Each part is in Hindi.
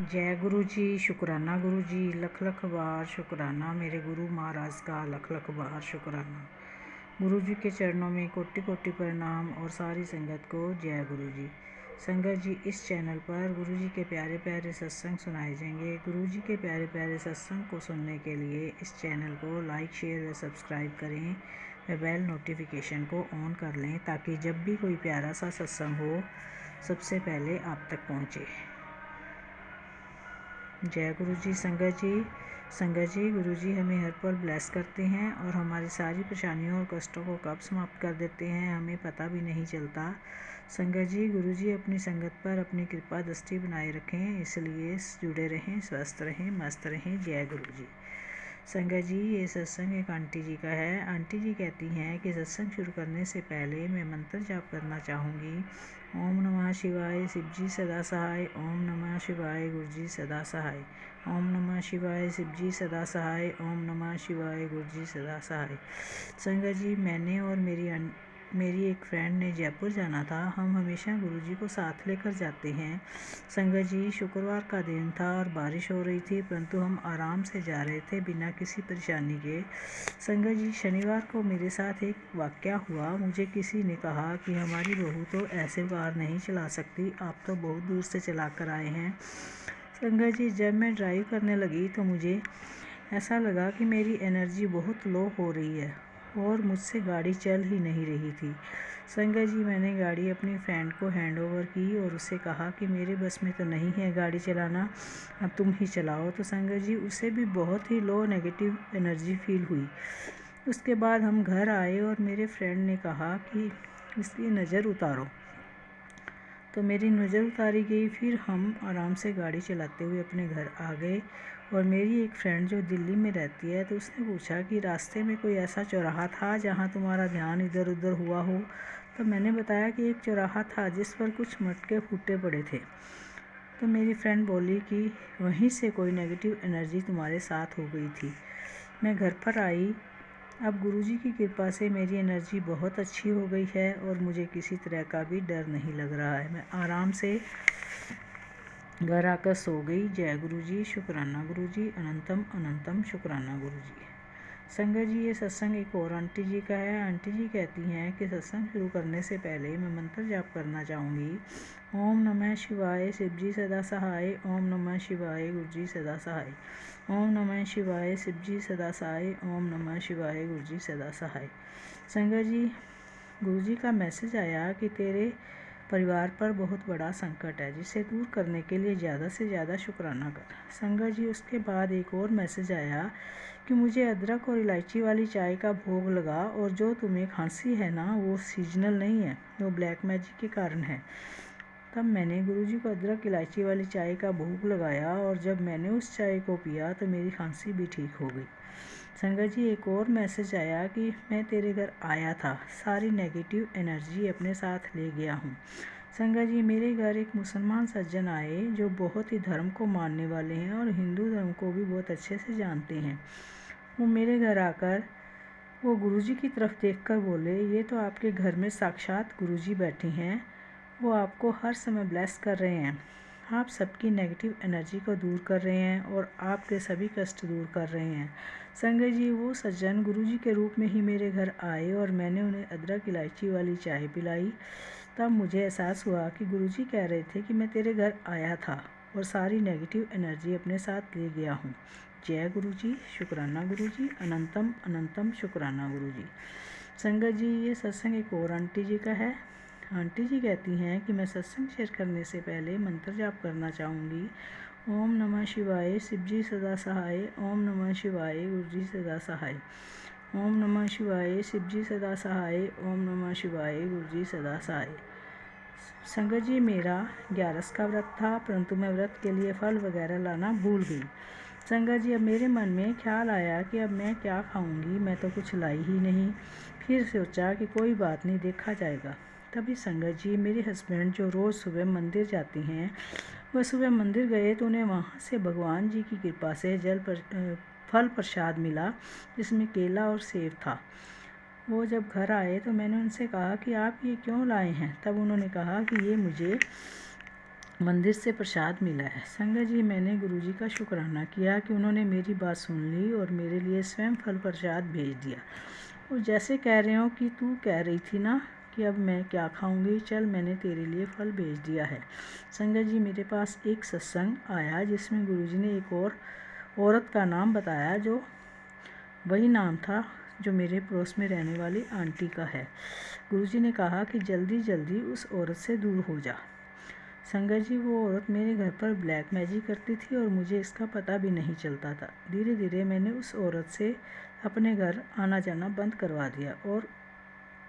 जय गुरु जी। शुक्राना गुरु जी, लख लख बार शुक्राना। मेरे गुरु महाराज का लख लख बार शुक्राना। गुरु जी के चरणों में कोटि कोटि प्रणाम और सारी संगत को जय गुरु जी। संगत जी, इस चैनल पर गुरु जी के प्यारे प्यारे सत्संग सुनाए जाएंगे। गुरु जी के प्यारे प्यारे सत्संग को सुनने के लिए इस चैनल को लाइक, शेयर व सब्सक्राइब करें व बेल नोटिफिकेशन को ऑन कर लें ताकि जब भी कोई प्यारा सा सत्संग हो सबसे पहले आप तक पहुँचे। जय गुरु जी। संगत जी, गुरु जी हमें हर पल ब्लेस करते हैं और हमारी सारी परेशानियों और कष्टों को कब समाप्त कर देते हैं हमें पता भी नहीं चलता। संगत जी, गुरु जी अपनी संगत पर अपनी कृपा दृष्टि बनाए रखें, इसलिए जुड़े रहें, स्वस्थ रहें, मस्त रहें। जय गुरु जी। संगत जी, ये सत्संग एक आंटी जी का है। आंटी जी कहती हैं कि सत्संग शुरू करने से पहले मैं मंत्र जाप करना चाहूँगी। ओम नमः शिवाय, शिव जी सदा सहाय। ओम नमः शिवाय, गुरु जी सदा सहाय। ओम नमः शिवाय, शिव जी सदा सहाय। ओम नमः शिवाय, गुरु जी सदा सहाय। संगत जी, मैंने और मेरी एक फ्रेंड ने जयपुर जाना था। हम हमेशा गुरु जी को साथ लेकर जाते हैं। संगत जी, शुक्रवार का दिन था और बारिश हो रही थी, परंतु हम आराम से जा रहे थे बिना किसी परेशानी के। संगत जी, शनिवार को मेरे साथ एक वाक़या हुआ। मुझे किसी ने कहा कि हमारी बहू तो ऐसे कार नहीं चला सकती, आप तो बहुत दूर से चला कर आए हैं। संगत जी, जब मैं ड्राइव करने लगी तो मुझे ऐसा लगा कि मेरी एनर्जी बहुत लो हो रही है और मुझसे गाड़ी चल ही नहीं रही थी। संगत जी, मैंने गाड़ी अपनी फ्रेंड को हैंड ओवर की और उससे कहा कि मेरे बस में तो नहीं है गाड़ी चलाना, अब तुम ही चलाओ। तो संगत जी, उसे भी बहुत ही लो नेगेटिव एनर्जी फील हुई। उसके बाद हम घर आए और मेरे फ्रेंड ने कहा कि इसकी नज़र उतारो, तो मेरी नज़र उतारी गई। फिर हम आराम से गाड़ी चलाते हुए अपने घर आ गए और मेरी एक फ्रेंड जो दिल्ली में रहती है तो उसने पूछा कि रास्ते में कोई ऐसा चौराहा था जहाँ तुम्हारा ध्यान इधर उधर हुआ हो। तो मैंने बताया कि एक चौराहा था जिस पर कुछ मटके फूटे पड़े थे। तो मेरी फ्रेंड बोली कि वहीं से कोई नेगेटिव एनर्जी तुम्हारे साथ हो गई थी। मैं घर पर आई। अब गुरुजी की कृपा से मेरी एनर्जी बहुत अच्छी हो गई है और मुझे किसी तरह का भी डर नहीं लग रहा है। मैं आराम से घर आकर सो गई। जय गुरु जी। शुक्राना गुरु जी। अनंतम अनंतम शुक्राना गुरु जी। संगत जी, ये सत्संग एक और आंटी जी का है। आंटी जी कहती हैं कि सत्संग शुरू करने से पहले मैं मंत्र जाप करना चाहूँगी। ओम नमः शिवाय, शिव जी सदा सहाय। ओम नमः शिवाय, गुरु जी सदा सहाय। ओम नमः शिवाय, शिव जी सदा सहाय। ओम नमः शिवाय, गुरु जी सदा सहाय। संगत जी, गुरु जी का मैसेज आया कि तेरे परिवार पर बहुत बड़ा संकट है जिसे दूर करने के लिए ज़्यादा से ज़्यादा शुक्राना कर। संगत जी, उसके बाद एक और मैसेज आया कि मुझे अदरक और इलायची वाली चाय का भोग लगा और जो तुम्हें खांसी है ना वो सीजनल नहीं है, वो ब्लैक मैजिक के कारण है। तब मैंने गुरुजी को अदरक इलायची वाली चाय का भोग लगाया और जब मैंने उस चाय को पिया तो मेरी खांसी भी ठीक हो गई। संगत जी, एक और मैसेज आया कि मैं तेरे घर आया था, सारी नेगेटिव एनर्जी अपने साथ ले गया हूँ। संगत जी, मेरे घर एक मुसलमान सज्जन आए जो बहुत ही धर्म को मानने वाले हैं और हिंदू धर्म को भी बहुत अच्छे से जानते हैं। वो मेरे घर आकर वो गुरुजी की तरफ देखकर बोले, ये तो आपके घर में साक्षात गुरुजी बैठे हैं, वो आपको हर समय ब्लेस कर रहे हैं, आप सबकी नेगेटिव एनर्जी को दूर कर रहे हैं और आपके सभी कष्ट दूर कर रहे हैं। संगत जी, वो सज्जन गुरुजी के रूप में ही मेरे घर आए और मैंने उन्हें अदरक इलायची वाली चाय पिलाई। तब मुझे एहसास हुआ कि गुरुजी कह रहे थे कि मैं तेरे घर आया था और सारी नेगेटिव एनर्जी अपने साथ ले गया हूँ। जय गुरु जी। शुक्राना गुरु जी। अनंतम अनंतम शुक्राना गुरु जी। संगत जी, ये सत्संग एक और आंटी जी का है। आंटी जी कहती हैं कि मैं सत्संग शेयर करने से पहले मंत्र जाप करना चाहूँगी। ओम नमः शिवाय, शिव जी सदा सहाय। ओम नमः शिवाय, गुरु जी सदा सहाय। ओम नमः शिवाय, शिव जी सदा सहाय। ओम नमः शिवाय, गुरु जी सदा सहाय। संगत जी, मेरा 11 का व्रत था, परंतु मैं व्रत के लिए फल वगैरह लाना भूल गई। संगत जी, अब मेरे मन में ख्याल आया कि अब मैं क्या खाऊंगी, मैं तो कुछ लाई ही नहीं। फिर सोचा कि कोई बात नहीं, देखा जाएगा। तभी संगत जी, मेरे हस्बैंड जो रोज़ सुबह मंदिर जाते हैं, वह सुबह मंदिर गए तो उन्हें वहाँ से भगवान जी की कृपा से फल प्रसाद मिला जिसमें केला और सेब था। वो जब घर आए तो मैंने उनसे कहा कि आप ये क्यों लाए हैं। तब उन्होंने कहा कि ये मुझे मंदिर से प्रसाद मिला है। संगत जी, मैंने गुरुजी का शुक्राना किया कि उन्होंने मेरी बात सुन ली और मेरे लिए स्वयं फल प्रसाद भेज दिया। और जैसे कह रहे हो कि तू कह रही थी ना कि अब मैं क्या खाऊंगी, चल मैंने तेरे लिए फल भेज दिया है। संगत जी, मेरे पास एक सत्संग आया जिसमें गुरुजी ने एक और औरत का नाम बताया, जो वही नाम था जो मेरे पड़ोस में रहने वाली आंटी का है। गुरुजी ने कहा कि जल्दी जल्दी उस औरत से दूर हो जा। संगत जी, वो औरत मेरे घर पर ब्लैक मैजिक करती थी और मुझे इसका पता भी नहीं चलता था। धीरे धीरे मैंने उस औरत से अपने घर आना जाना बंद करवा दिया और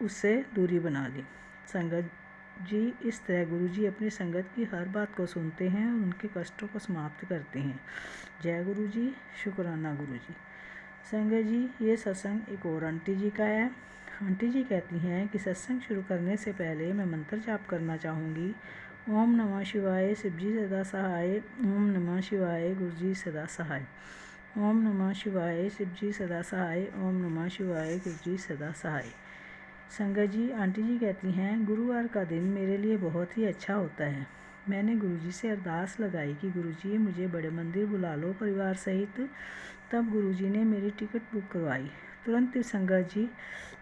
उससे दूरी बना ली। संगत जी, इस तरह गुरुजी अपनी संगत की हर बात को सुनते हैं और उनके कष्टों को समाप्त करते हैं। जय गुरुजी, शुक्राना गुरुजी। संगत जी, ये सत्संग एक और आंटी जी का है। आंटी जी कहती हैं कि सत्संग शुरू करने से पहले मैं मंत्र जाप करना चाहूँगी। ओम नमः शिवाय, शिवजी सदा सहाय। ओम नमः शिवाय, गुरुजी सदा सहाय। ओम नमः शिवाय, शिवजी सदा सहाय। ओम नमः शिवाय, गुरुजी सदा सहाय। संगत जी, आंटी जी कहती हैं, गुरुवार का दिन मेरे लिए बहुत ही अच्छा होता है। मैंने गुरुजी से अरदास लगाई कि गुरुजी मुझे बड़े मंदिर बुला लो परिवार सहित। तब गुरुजी ने मेरी टिकट बुक करवाई। तुरंत ही संगत जी,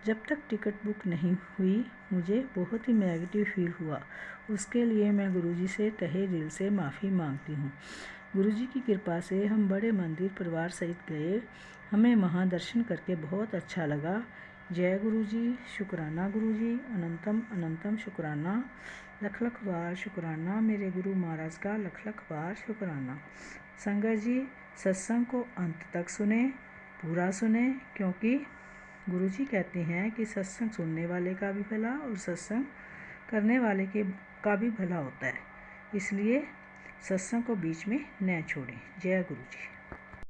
जब तक टिकट बुक नहीं हुई मुझे बहुत ही नेगेटिव फील हुआ। उसके लिए मैं गुरुजी से तहे दिल से माफ़ी मांगती हूँ। गुरुजी की कृपा से हम बड़े मंदिर परिवार सहित गए। हमें वहाँ दर्शन करके बहुत अच्छा लगा। जय गुरुजी, शुक्राना गुरुजी, अनंतम अनंतम शुक्राना, लख लख बार शुक्राना, मेरे गुरु महाराज का लख लख बार शुक्राना। संगत जी, सत्संग को अंत तक सुने, पूरा सुने, क्योंकि गुरुजी कहते हैं कि सत्संग सुनने वाले का भी भला और सत्संग करने वाले का भी भला होता है। इसलिए सत्संग को बीच में न छोड़ें। जय गुरुजी।